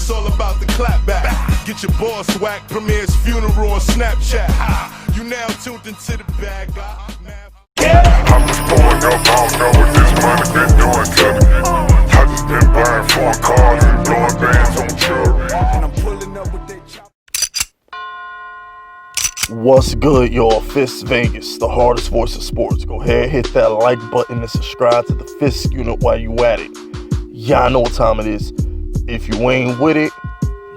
it's all about the clap back. Get your boss whacked, premier's funeral on Snapchat. You now tuned into the bag. I'm just pulling up, I don't know what this money been doing to me. I just been buying foreign cars and blowing bands on jewelry. And I'm pulling up with that chop. What's good, y'all? Fist Vegas, the hardest voice of sports. Go ahead, hit that like button and subscribe to the Fist unit while you at it. Y'all know what time it is. If you ain't with it,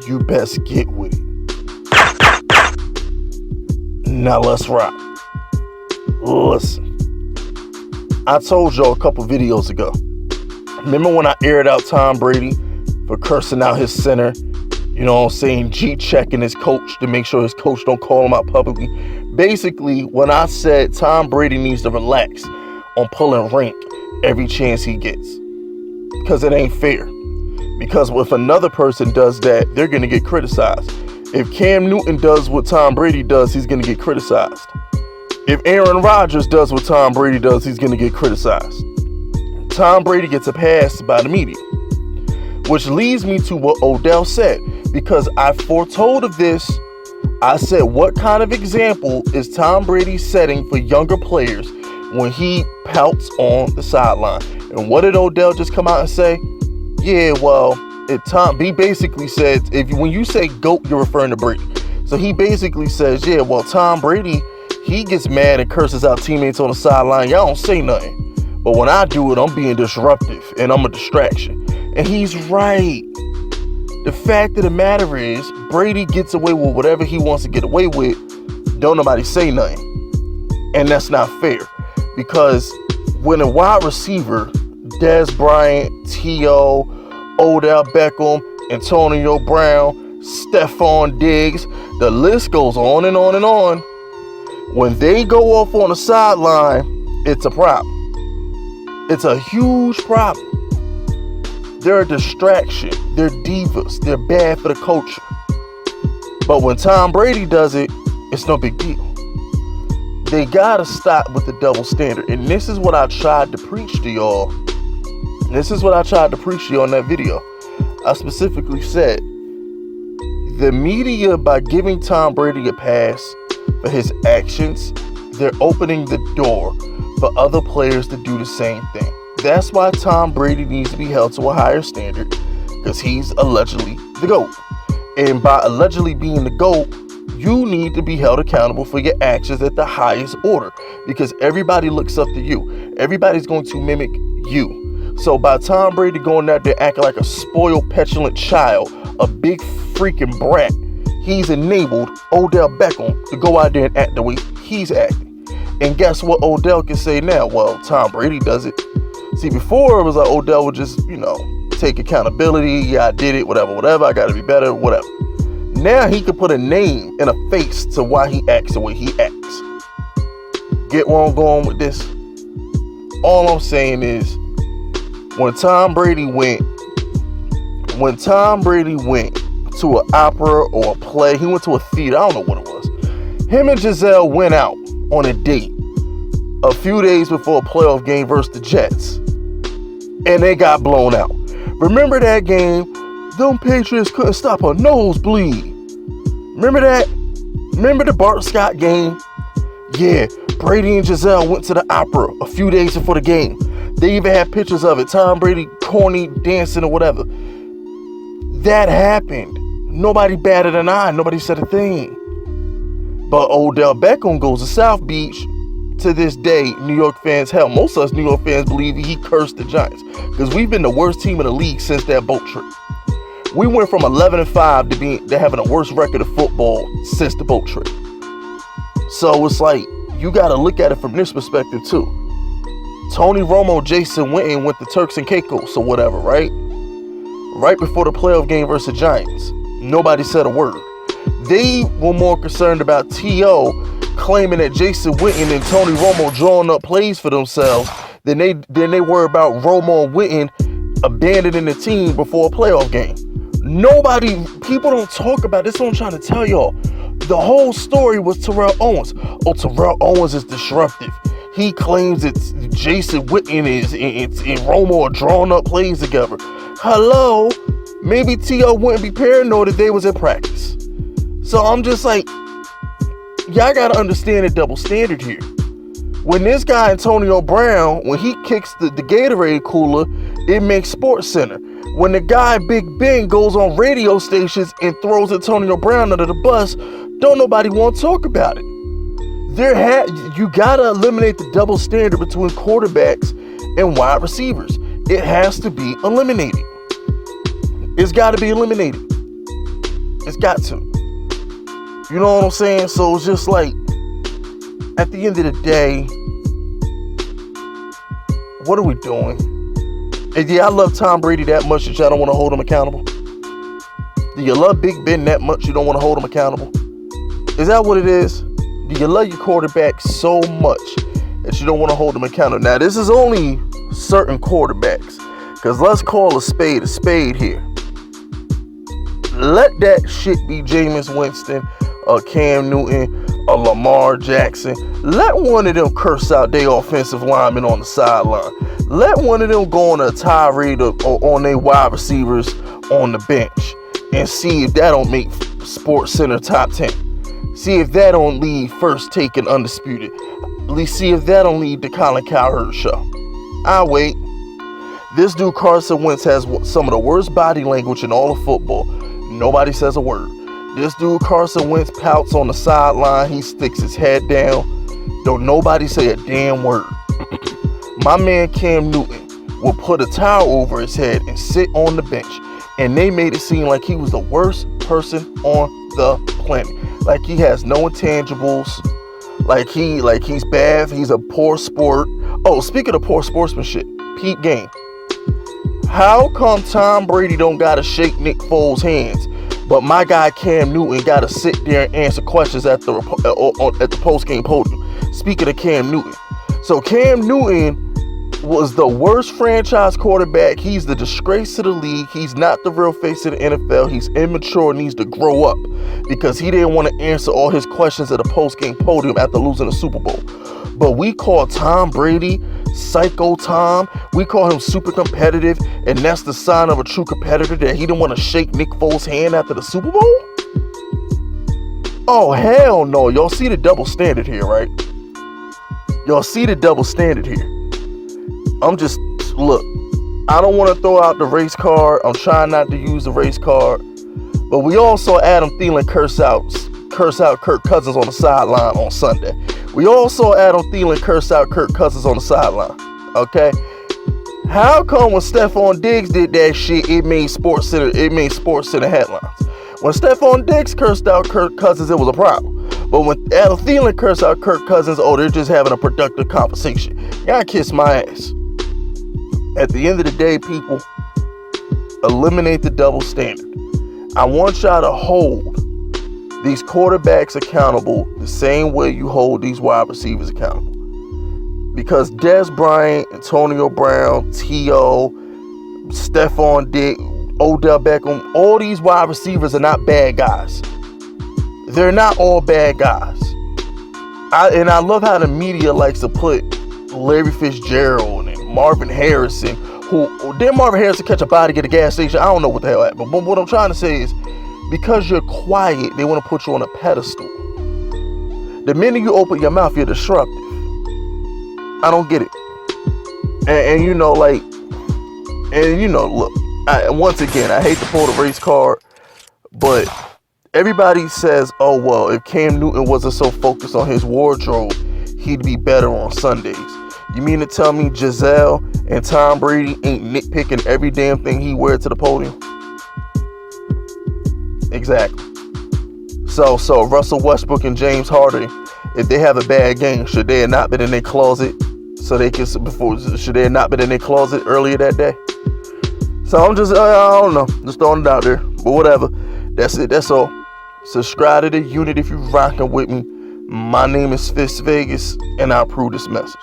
you best get with it. Now let's rock. Listen, I told y'all a couple videos ago. Remember when I aired out Tom Brady for cursing out his center? You know what I'm saying? G-checking his coach to make sure his coach don't call him out publicly. Basically, when I said Tom Brady needs to relax on pulling rank every chance he gets. Because it ain't fair. Because if another person does that, they're going to get criticized. If Cam Newton does what Tom Brady does, he's going to get criticized. If Aaron Rodgers does what Tom Brady does, he's going to get criticized. Tom Brady gets a pass by the media. Which leads me to what Odell said. Because I foretold of this, I said, what kind of example is Tom Brady setting for younger players when he pouts on the sideline? And what did Odell just come out and say? Yeah, well, he basically said, when you say GOAT, you're referring to Brady. So he basically says, yeah, well, Tom Brady, he gets mad and curses out teammates on the sideline. Y'all don't say nothing. But when I do it, I'm being disruptive and I'm a distraction. And he's right. The fact of the matter is, Brady gets away with whatever he wants to get away with. Don't nobody say nothing. And that's not fair. Because when a wide receiver, Dez Bryant, T.O., Odell Beckham, Antonio Brown, Stephon Diggs, the list goes on and on and on. When they go off on the sideline, it's a problem. It's a huge problem. They're a distraction. They're divas. They're bad for the culture. But when Tom Brady does it, it's no big deal. They gotta stop with the double standard. And this is what I tried to preach to y'all. This is what I tried to preach to you on that video. I specifically said, the media, by giving Tom Brady a pass for his actions, they're opening the door for other players to do the same thing. That's why Tom Brady needs to be held to a higher standard, because he's allegedly the GOAT. And by allegedly being the GOAT, you need to be held accountable for your actions at the highest order, because everybody looks up to you. Everybody's going to mimic you. So by Tom Brady going out there acting like a spoiled, petulant child, a big freaking brat, he's enabled Odell Beckham to go out there and act the way he's acting. And guess what Odell can say now? Well, Tom Brady does it. See, before it was like Odell would just, take accountability. Yeah, I did it, whatever. I got to be better, whatever. Now he can put a name and a face to why he acts the way he acts. Get where I'm going with this? All I'm saying is, when Tom Brady went to an opera or a play, he went to a theater, I don't know what it was. Him and Giselle went out on a date a few days before a playoff game versus the Jets. And they got blown out. Remember that game? Them Patriots couldn't stop a nosebleed. Remember that? Remember the Bart Scott game? Yeah, Brady and Giselle went to the opera a few days before the game. They even had pictures of it. Tom Brady corny dancing or whatever. That happened. Nobody batted an eye. Nobody said a thing. But Odell Beckham goes to South Beach. To this day, New York fans, hell, most of us New York fans believe he cursed the Giants. Because we've been the worst team in the league since that boat trip. We went from 11-5 to having the worst record of football since the boat trip. So it's like, you got to look at it from this perspective too. Tony Romo, Jason Witten went to Turks and Caicos or whatever, right? Right before the playoff game versus the Giants. Nobody said a word. They were more concerned about T.O. claiming that Jason Witten and Tony Romo drawing up plays for themselves than they were about Romo and Witten abandoning the team before a playoff game. People don't talk about this. Is what I'm trying to tell y'all. The whole story was Terrell Owens. Oh, Terrell Owens is disruptive. He claims it's Jason Witten and Romo are drawing up plays together. Hello? maybe T.O. wouldn't be paranoid if they was at practice. So I'm just like, y'all gotta understand the double standard here. When this guy Antonio Brown, when he kicks the Gatorade cooler, it makes Sports Center. When the guy Big Ben goes on radio stations and throws Antonio Brown under the bus, don't nobody want to talk about it. You gotta eliminate the double standard between quarterbacks and wide receivers. It has to be eliminated. It's got to be eliminated. It's got to. You know what I'm saying? So it's just like, at the end of the day, what are we doing? And yeah, I love Tom Brady that much that y'all don't want to hold him accountable. Do you love Big Ben that much you don't want to hold him accountable? Is that what it is? Do you love your quarterback so much that you don't want to hold him accountable? Now, this is only certain quarterbacks, because let's call a spade here. Let that shit be Jameis Winston, Cam Newton, Lamar Jackson. Let one of them curse out their offensive lineman on the sideline. Let one of them go on a tirade on their wide receivers on the bench and see if that don't make Sports Center top 10. See if that don't lead First Take and Undisputed. At least see if that don't lead the Colin Cowherd show. I'll wait. This dude Carson Wentz has some of the worst body language in all of football. Nobody says a word. This dude Carson Wentz pouts on the sideline. He sticks his head down. Don't nobody say a damn word. My man Cam Newton will put a towel over his head and sit on the bench. And they made it seem like he was the worst person on the planet. Like he has no intangibles. Like he's bad. He's a poor sport. Oh, speaking of poor sportsmanship, peep game. How come Tom Brady don't gotta shake Nick Foles' hands, but my guy Cam Newton gotta sit there and answer questions at the post-game podium? Speaking of Cam Newton, so Cam Newton was the worst franchise quarterback. He's the disgrace to the league. He's not the real face of the NFL. He's immature and needs to grow up because he didn't want to answer all his questions at a post-game podium after losing the Super Bowl. But we call Tom Brady Psycho Tom. We call him super competitive, and that's the sign of a true competitor, that he didn't want to shake Nick Foles' hand after the Super Bowl? Oh, hell no. Y'all see the double standard here, right? Y'all see the double standard here. Look, I don't want to throw out the race card. I'm trying not to use the race card. But we all saw Adam Thielen curse out Kirk Cousins on the sideline on Sunday. We all saw Adam Thielen curse out Kirk Cousins on the sideline. Okay? How come when Stephon Diggs did that shit, it made Sports Center headlines? When Stephon Diggs cursed out Kirk Cousins, it was a problem. But when Adam Thielen cursed out Kirk Cousins, oh, they're just having a productive conversation. Y'all kiss my ass. At the end of the day, people, eliminate the double standard. I want y'all to hold these quarterbacks accountable the same way you hold these wide receivers accountable. Because Dez Bryant, Antonio Brown, T.O., Stephon Diggs, Odell Beckham, all these wide receivers are not bad guys. They're not all bad guys. I love how the media likes to put Larry Fitzgerald and Marvin Harrison, did Marvin Harrison catch a body at a gas station? I don't know what the hell happened. But what I'm trying to say is, because you're quiet, they want to put you on a pedestal. The minute you open your mouth, you're disruptive. I don't get it. Look, once again, I hate to pull the race card, but everybody says, oh, well, if Cam Newton wasn't so focused on his wardrobe, he'd be better on Sundays. You mean to tell me Giselle and Tom Brady ain't nitpicking every damn thing he wears to the podium? Exactly. So Russell Westbrook and James Harden, if they have a bad game, should they have not been in their closet should they have not been in their closet earlier that day? So I don't know, just throwing it out there. But whatever. That's it. That's all. Subscribe to the unit if you're rocking with me. My name is Fist Vegas, and I approve this message.